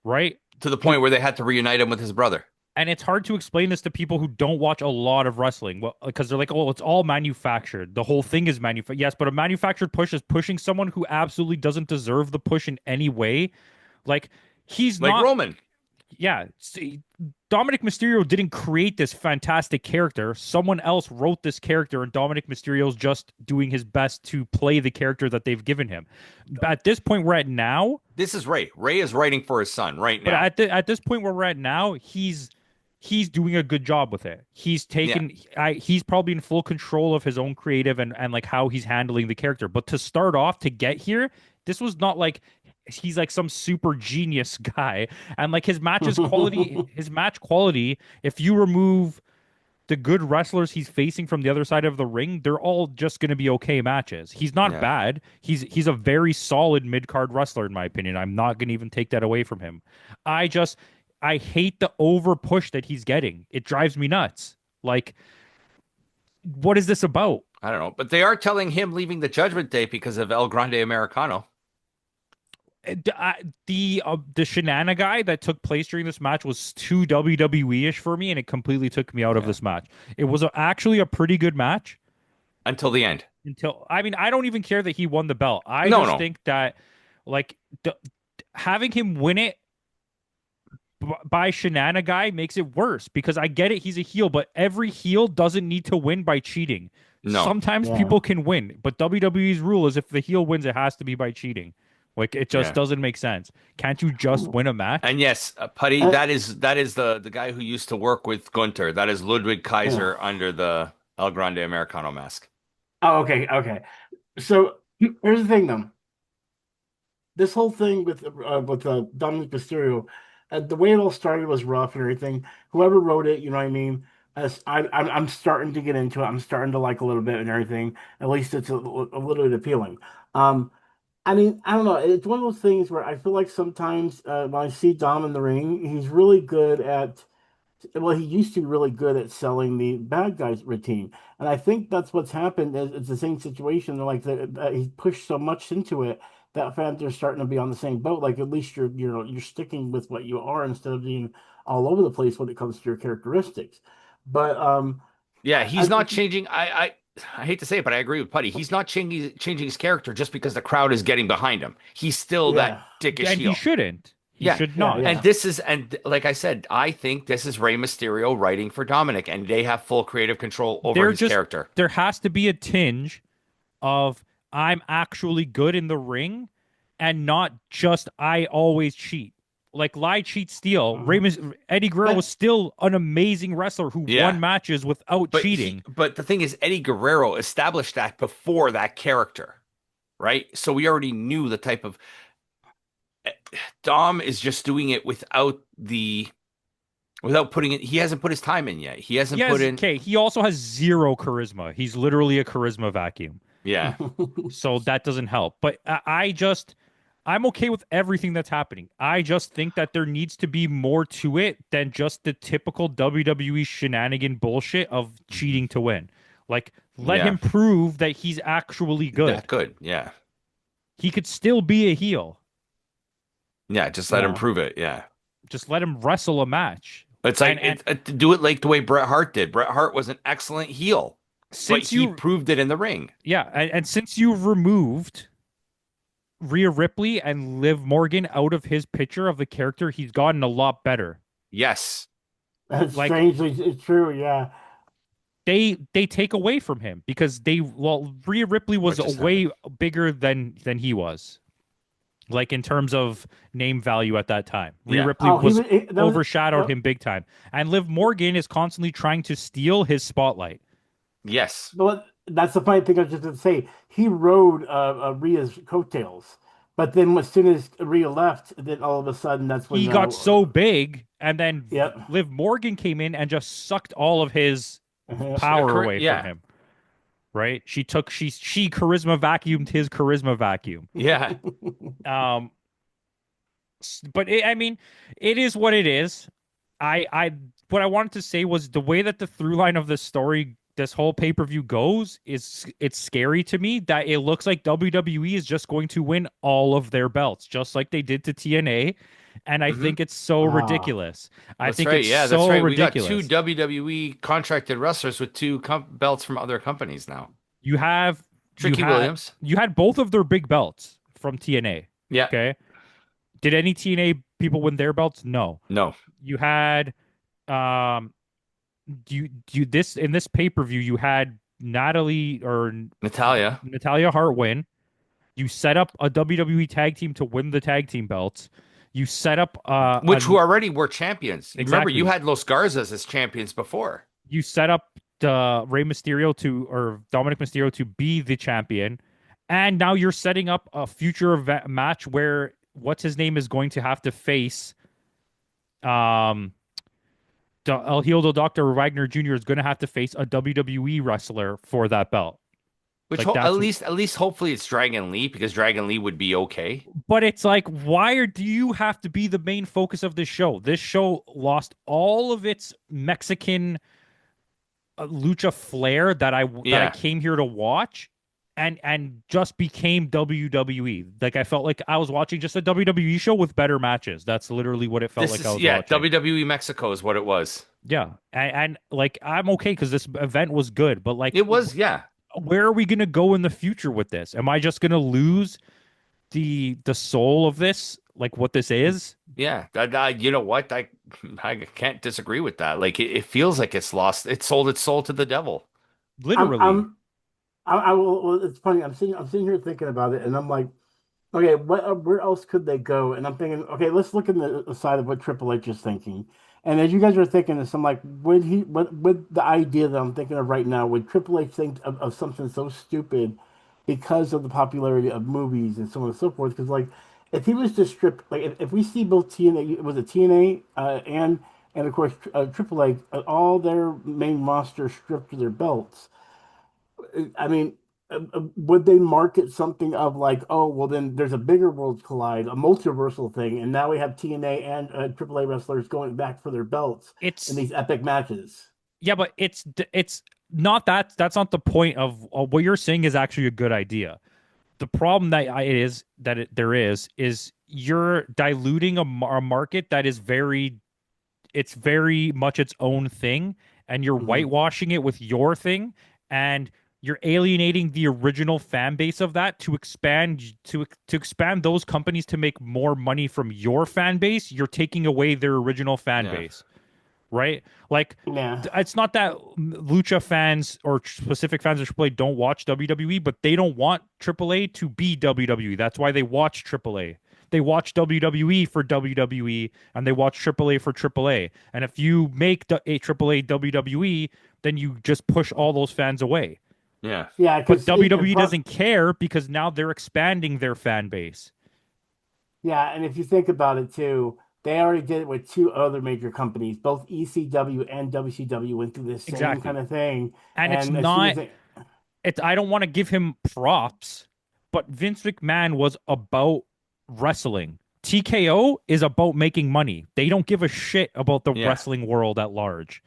right? to the point where they had to reunite him with his brother. And it's hard to explain this to people who don't watch a lot of wrestling. Well, because they're like, "Oh, it's all manufactured. The whole thing is manufactured." Yes, but a manufactured push is pushing someone who absolutely doesn't deserve the push in any way. Like he's Like not. Roman. Yeah, see, Dominic Mysterio didn't create this fantastic character. Someone else wrote this character, and Dominic Mysterio's just doing his best to play the character that they've given him. At this point, we're at now. This is Ray. Ray is writing for his son right But now. at this point where we're at now, he's doing a good job with it. Yeah. He's probably in full control of his own creative and like how he's handling the character. But to start off to get here, this was not like he's like some super genius guy. And like his match quality, if you remove the good wrestlers he's facing from the other side of the ring, they're all just going to be okay matches. He's not Yeah. bad. He's a very solid mid-card wrestler in my opinion. I'm not going to even take that away from him. I just I hate the over push that he's getting. It drives me nuts. Like what is this about? I don't know. But they are telling him leaving the Judgment Day because of El Grande Americano. The Shanana guy that took place during this match was too WWE-ish for me, and it completely took me out of Yeah. this match. It was actually a pretty good match. Until the end. Until I mean, I don't even care that he won the belt. I No, just no. think that like having him win it by Shanana guy makes it worse because I get it, he's a heel, but every heel doesn't need to win by cheating. No. Sometimes Yeah. people can win, but WWE's rule is if the heel wins, it has to be by cheating. Like it just Yeah. doesn't make sense. Can't you just win a match? And yes, Putty, Uh, that is the guy who used to work with Gunter. That is Ludwig yeah. Kaiser under the El Grande Americano mask. Oh, okay, okay. So here's the thing, though. This whole thing with Dominic Mysterio, the way it all started was rough and everything. Whoever wrote it, you know what I mean. As I'm starting to get into it. I'm starting to like a little bit and everything. At least it's a little bit appealing. Um, I mean, I don't know. It's one of those things where I feel like sometimes when I see Dom in the ring, he's really good at. Well, he used to be really good at selling the bad guys routine, and I think that's what's happened. It's the same situation. Like he pushed so much into it that fans are starting to be on the same boat. Like at least you're sticking with what you are instead of being all over the place when it comes to your characteristics. But Yeah, I he's not changing. I hate to say it, but I agree with Putty. He's not changing his character just because the crowd is getting behind him. He's still that yeah, dickish And he heel. shouldn't. He Yeah. should yeah, not. And yeah. this is, and like I said, I think this is Rey Mysterio writing for Dominic, and they have full creative control over They're his just character. there has to be a tinge of I'm actually good in the ring, and not just I always cheat. Like lie, cheat, steal. Mhm. Eddie Guerrero was But still an amazing wrestler who Yeah. won matches without cheating. But the thing is, Eddie Guerrero established that before that character, right? So we already knew the type of Dom is just doing it without putting it. He hasn't put his time in yet. He He hasn't put has in. okay. He also has zero charisma. He's literally a charisma vacuum. Yeah. So that doesn't help. But I'm okay with everything that's happening. I just think that there needs to be more to it than just the typical WWE shenanigan bullshit of cheating to win. Like, let Yeah. him prove that he's actually That good. good. Yeah. He could still be a heel. Yeah. Just let him yeah, prove it. Yeah. Just let him wrestle a match. It's like And do it like the way Bret Hart did. Bret Hart was an excellent heel, but since he you proved it in the ring. yeah, and since you've removed Rhea Ripley and Liv Morgan out of his picture of the character, he's gotten a lot better. Yes. that's Like strangely it's true. Yeah. they take away from him because Rhea Ripley What was a just way happened? bigger than he was. Like in terms of name value at that time. Rhea Yeah. Ripley Oh, was that was overshadowed him big time. And Liv Morgan is constantly trying to steal his spotlight. Yes. well, that's the funny thing I was just going to say. He rode Rhea's coattails, but then as soon as Rhea left, then all of a sudden that's when He got so big and then yep. Liv Morgan came in and just sucked all of his power away from Yeah. him. Right? She charisma vacuumed his charisma vacuum. Yeah. Um but I mean, it is what it is. I what I wanted to say was the way that the through line of this story, this whole pay per view goes, is it's scary to me that it looks like WWE is just going to win all of their belts, just like they did to TNA, and I Hmm. think it's so Ah, ridiculous. I That's think right. it's Yeah, that's so right. We got two ridiculous. WWE contracted wrestlers with two belts from other companies now. You have you Tricky had Williams. you had both of their big belts from TNA. Yeah. Okay, did any TNA people win their belts? No. No. You had um do you this in this pay-per-view you had Natalie or Natalia. Natalia Hart win. You set up a WWE tag team to win the tag team belts. You set up Which who already were champions. Remember, you exactly. had Los Garzas as champions before. You set up Rey Mysterio to or Dominic Mysterio to be the champion, and now you're setting up a future match where what's his name is going to have to face um El Hieldo Dr. Wagner Jr. is going to have to face a WWE wrestler for that belt. Which Like that's at least hopefully it's Dragon Lee because Dragon Lee would be okay. but it's like do you have to be the main focus of this show? This show lost all of its Mexican lucha flair that I Yeah. came here to watch and just became WWE. Like I felt like I was watching just a WWE show with better matches. That's literally what it felt This like I is was yeah, watching. WWE Mexico is what it was. Yeah. And like I'm okay because this event was good, but like It was, yeah. where are we gonna go in the future with this? Am I just gonna lose the soul of this, like what this is? Yeah. You know what? I can't disagree with that. Like it feels like it's lost. It sold its soul to the devil. I'm Literally. I'm I will. Well, it's funny. I'm sitting here thinking about it, and I'm like, okay, where else could they go? And I'm thinking, okay, let's look in the side of what Triple H is thinking. And as you guys are thinking this, I'm like, what would the idea that I'm thinking of right now, would Triple H think of something so stupid because of the popularity of movies and so on and so forth? Because like, if he was to strip, like, if we see both TNA, was it TNA and of course Triple H, all their main roster stripped of their belts. I mean, would they market something of like, oh, well, then there's a bigger Worlds Collide, a multiversal thing, and now we have TNA and AAA wrestlers going back for their belts in It's these epic matches? yeah, but it's not that's not the point of what you're saying is actually a good idea. The problem there is you're diluting a market that is it's very much its own thing, and you're Hmm. whitewashing it with your thing, and you're alienating the original fan base of that to expand those companies to make more money from your fan base. You're taking away their original fan Yeah. base. right? Like, Yeah. it's not that Lucha fans or specific fans of AAA don't watch WWE, but they don't want AAA to be WWE. That's why they watch AAA. They watch WWE for WWE, and they watch AAA for AAA. And if you make a AAA WWE, then you just push all those fans away. Yeah. Yeah, But because WWE doesn't care because now they're expanding their fan base. yeah, and if you think about it too, they already did it with two other major companies. Both ECW and WCW went through the same kind Exactly. of thing. And it's And as soon as not they, I don't want to give him props, but Vince McMahon was about wrestling. TKO is about making money. They don't give a shit about the Yeah. wrestling world at large.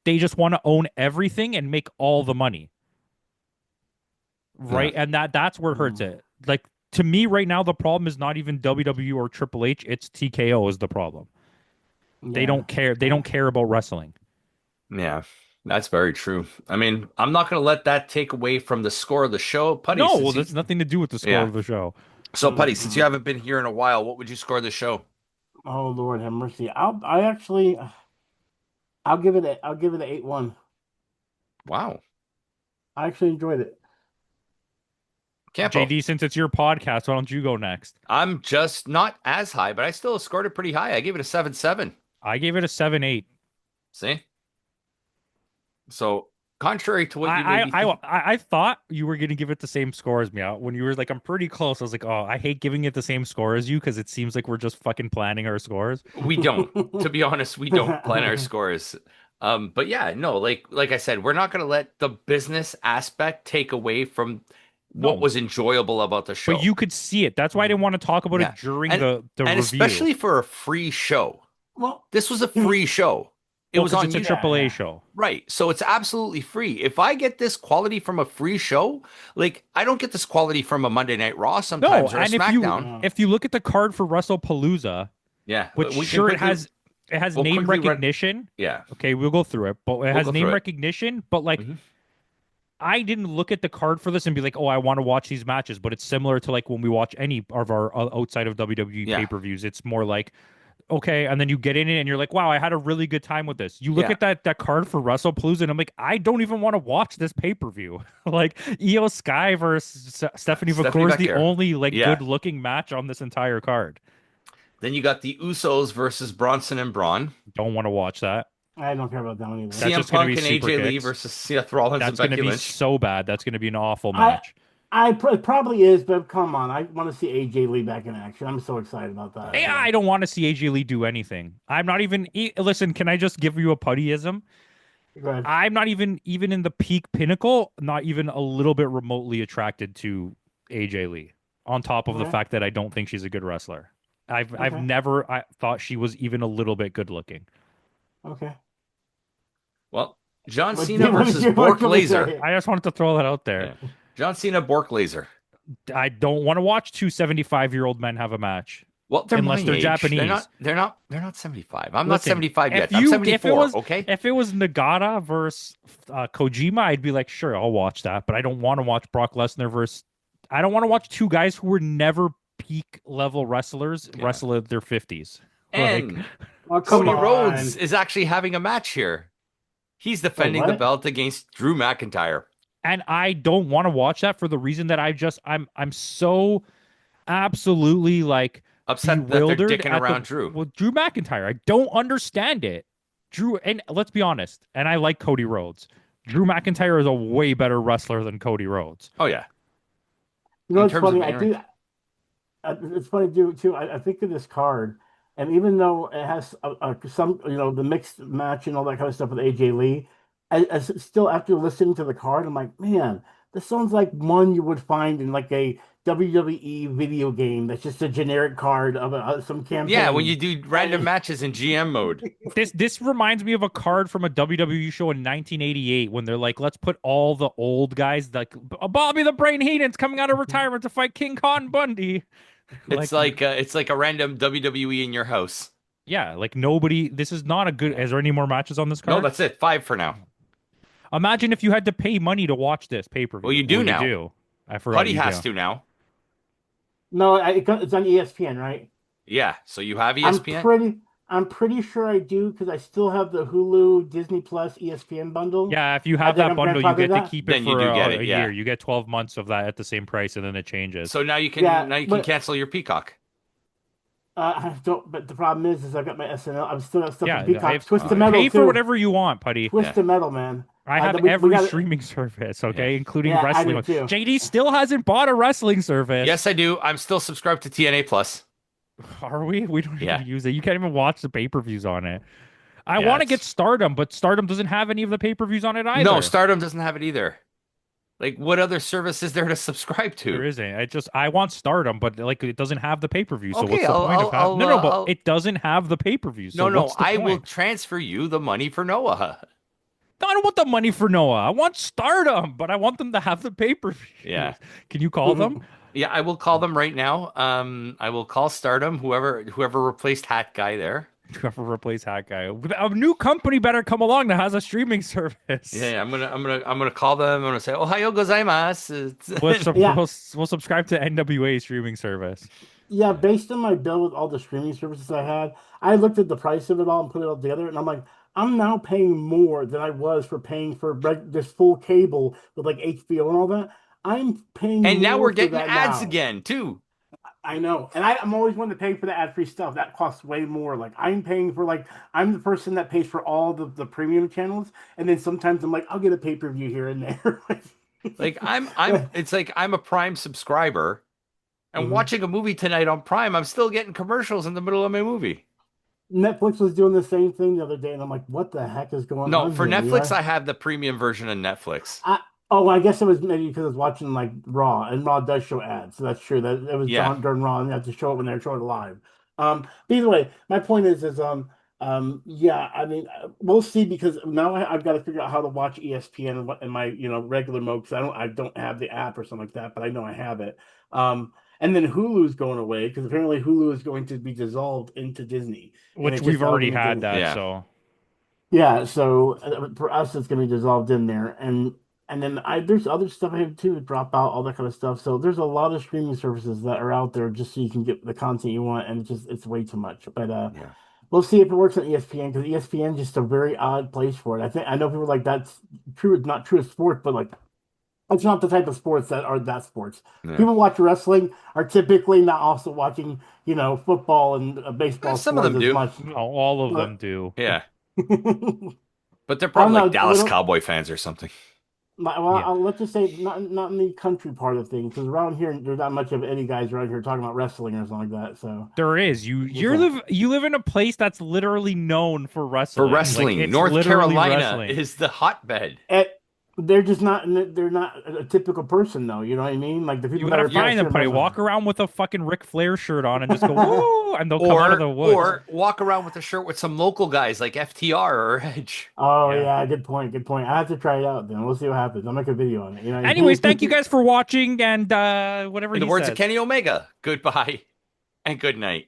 They just want to own everything and make all the money. Yeah. Right? And that's where it hurts it. Like, to me right now the problem is not even WWE or Triple H, it's TKO is the problem. They yeah, don't care. They don't care about wrestling. Yeah. That's very true. I mean, I'm not going to let that take away from the score of the show. Putty, No, since you, that's nothing to do with the score yeah. of the show. So, Putty, since you haven't been here in a while, what would you score the show? oh Lord have mercy. I actually I'll give it an 8-1. Wow. I actually enjoyed it. Campo. JD, since it's your podcast, why don't you go next? I'm just not as high, but I still scored it pretty high. I gave it a 7-7. I gave it a 7-8. See? So, contrary to what you may be thinking. I thought you were gonna give it the same score as me. When you were like, I'm pretty close. I was like, oh, I hate giving it the same score as you because it seems like we're just fucking planning our scores. We don't. To be honest, we don't plan our scores. But yeah, no, like I said, we're not gonna let the business aspect take away from what No, was enjoyable about the show. but you could see it. That's why I didn't want to talk about Yeah. it during And, the and review. especially for a free show. Well, This was a free show. It Well, was 'cause on it's a YouTube. AAA show. Right. So it's absolutely free. If I get this quality from a free show, like I don't get this quality from a Monday Night Raw No, sometimes or a and SmackDown. if you look at the card for WrestlePalooza, Yeah. which we can sure quickly, it has we'll name quickly run. recognition. Yeah. Okay, we'll go through it, but it We'll has go name through it. recognition. But like, Mhm. I didn't look at the card for this and be like, oh, I want to watch these matches. But it's similar to like when we watch any of our outside of WWE Yeah. pay-per-views. It's more like, okay, and then you get in it and you're like, wow, I had a really good time with this. You look Yeah. at that card for WrestlePalooza and I'm like, I don't even want to watch this pay-per-view. Like Io Sky versus Stephanie Vaquer is the Vaquer. only like Yeah. good-looking match on this entire card. Then you got the Usos versus Bronson and Braun. Don't want to watch that. I don't care about that one either. That's CM just gonna Punk be and super AJ Lee kicks. versus Seth Rollins That's and going to Becky be Lynch. so bad. That's going to be an awful I match. it probably is, but come on, I want to see AJ Lee back in action. I'm so excited about that. Yeah, I don't want to see AJ Lee do anything. I'm not even. Listen, can I just give you a puttyism? Go ahead. I'm not even in the peak pinnacle. Not even a little bit remotely attracted to AJ Lee. On top of the Okay. fact that I don't think she's a good wrestler. I've Okay. never thought she was even a little bit good looking. Okay. Well, John What- Cena what versus did you- Bork what did we Laser. say? I just wanted to throw that out there. Yeah. John Cena, Bork Laser. I don't want to watch two 75-year-old men have a match. Well, they're Unless my they're age. Japanese. They're not 75. I'm not Listen, 75 yet. if I'm you- 74, okay? If it was Nagata versus Kojima, I'd be like, sure, I'll watch that. But I don't want to watch Brock Lesnar versus. I don't want to watch two guys who were never peak level wrestlers wrestle at their 50s. And Oh, come Cody on. Rhodes is actually having a match here. He's defending the what? belt against Drew McIntyre. And I don't want to watch that for the reason that I'm so absolutely like Upset that they're bewildered dicking at around Drew. Well, Drew McIntyre. I don't understand it. Drew, and let's be honest, and I like Cody Rhodes. Drew McIntyre is a way better wrestler than Cody Rhodes. Oh, yeah. You know, In it's terms funny. of I Aaron- do. It's funny too. I think of this card, and even though it has some, the mixed match and all that kind of stuff with AJ Lee, I still after listening to the card, I'm like, man, this sounds like one you would find in like a WWE video game. That's just a generic card of some campaign. Yeah, when you do random matches in GM mode. This reminds me of a card from a WWE show in 1988 when they're like, let's put all the old guys like Bobby the Brain Heenan's coming out of retirement to fight King Kong Bundy. It's like a random WWE in your house. Yeah, like nobody. This is not a good. Is there any more matches on this card? No, that's it. 5 for now. Imagine if you had to pay money to watch this pay-per-view. Well, you do now. You do. I forgot. Putty you has do. to now. No, it's on ESPN, right? Yeah, so you have E I'm ESPN. I'm pretty sure I do because I still have the Hulu, Disney Plus, ESPN bundle. Yeah, if you I have think that I'm bundle, you grandfathered get to that. keep it Then you for do get a it. year. Yeah. You get 12 months of that at the same price, and then it changes. So Yeah, now you can but cancel your Peacock. I don't. But the problem is I got my SNL. I'm still got stuff Yeah, from Peacock. if Twisted Metal pay for too. whatever you want, Putty. Yeah. Twisted Metal, man. I have We every got it. streaming service, Yeah. okay, including Yeah, I wrestling do one. too. JD still hasn't bought a wrestling service. Yes, I do. I'm still subscribed to TNA Plus. Are we? We don't even Yeah. use it. You can't even watch the pay-per-views on it. I Yeah. want to get Stardom, but Stardom doesn't have any of the pay-per-views on it No, either. Stardom doesn't have it either. Like, what other service is there to subscribe There to? isn't. I want Stardom, but like it doesn't have the pay-per-view. So Okay, what's the point of having? No, no, but I'll. it doesn't have the pay-per-view. So No, no, what's the I will point? transfer you the money for Noah. No, I don't want the money for Noah. I want Stardom, but I want them to have the pay-per-view. Yeah. Can you call them? Yeah, I will call them right now. I will call Stardom, whoever replaced Hat Guy there. Whoever replace Hat Guy. A new company better come along that has a streaming service. Yeah, I'm gonna call them. I'm gonna say, "Ohayo gozaimasu." Yeah, We'll subscribe to NWA streaming service. yeah. Based on my bill with all the streaming services I had, I looked at the price of it all and put it all together, and I'm like, I'm now paying more than I was for paying for this full cable with like HBO and all that. I'm paying And now more we're for getting that ads now. again too. I know, and I'm always one to pay for the ad-free stuff. That costs way more. Like I'm paying for I'm the person that pays for all the premium channels, and then sometimes I'm like, I'll get a pay-per-view here and there. Like I'm. It's like I'm a Prime subscriber, and Mhm. watching a movie tonight on Prime, I'm still getting commercials in the middle of my movie. Netflix was doing the same thing the other day, and I'm like, what the heck is going No, on for here? Netflix, I have the premium version of Netflix. Oh, I guess it was maybe because I was watching like Raw, and Raw does show ads, so that's true. That it was Yeah, during Raw, and they have to show it when they're showing it live. But either way, my point is yeah, I mean, we'll see because now I've got to figure out how to watch ESPN in my regular mode because I don't have the app or something like that, but I know I have it. And then Hulu's going away because apparently Hulu is going to be dissolved into Disney, and Which it's just we've already had amalgamating. that, yeah, so Yeah, so for us, it's going to be dissolved in there, and then there's other stuff I have too, drop out, all that kind of stuff. So there's a lot of streaming services that are out there just so you can get the content you want, and it's way too much. But yeah. we'll see if it works on ESPN because ESPN is just a very odd place for it. I know people are like that's true, not true of sport, but like it's not the type of sports that are that sports. Yeah. People watch wrestling are typically not also watching football and baseball Some of scores them as do. much. no, all of them But do. Yeah, but they're I don't probably like know. We Dallas don't. Cowboy fans or something. Well, Yeah. let's just say not in the country part of things, because around here there's not much of any guys around here talking about wrestling or something like that. So There is. You what's you that? live in a place that's literally known for For wrestling. Like wrestling, it's North literally Carolina wrestling. is the hotbed. Eh, they're not a typical person though. You know what I mean? Like the You people that gotta are find them, passionate Putty. about Walk around with a fucking Ric Flair shirt on and just go woo, and they'll come out of the woods. Or walk around with a shirt with some local guys like FTR or Edge. Oh Yeah. yeah, good point, good point. I have to try it out then. We'll see what happens. I'll make a video on it. You know what I Anyways, thank you mean? guys for watching, and whatever In the he words of says. Kenny Omega, goodbye and good night.